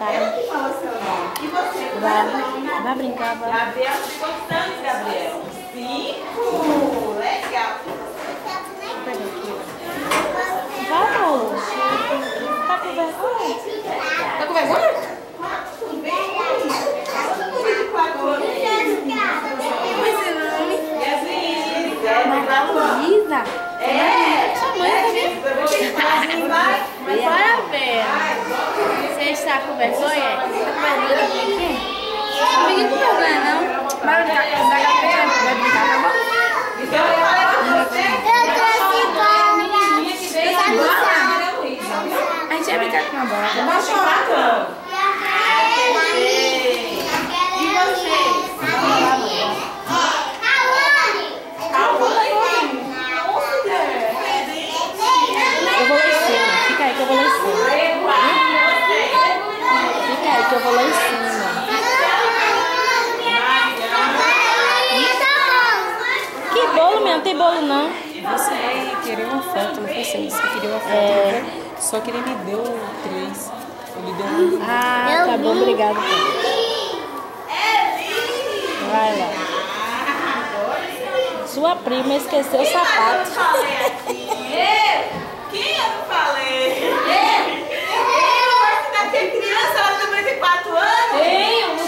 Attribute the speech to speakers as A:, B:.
A: Eu que falo seu nome. E você?
B: Vai brincar, vai.
A: Gabriel, ficou quantos, Gabriel? 5. Legal.
B: Vai, amor. Tá com vergonha? Tá com vergonha? Luísa? Sua mãe também? Mas bora ver. Você está com vergonha? Não fique com vergonha, não. Vai brincar com essa gatinha? Vai brincar, tá bom? A gente vai brincar com uma bola.
A: Vai chorar. E vocês?
B: Eu vou lá em cima. Fica aí que eu vou lá em cima. Fica aí que eu vou lá em cima. Que bolo, meu? Não tem bolo, não.
C: Você vai querer uma foto, não foi vocês que queriam uma foto, né? Só que ele me deu 3. Ele deu 1.
B: Ah, tá bom, obrigada. Vai lá. Sua prima esqueceu o sapato.
A: Quem eu não falei? Eu acho que daqui é criança, ela também tem 4 anos.
C: Tem,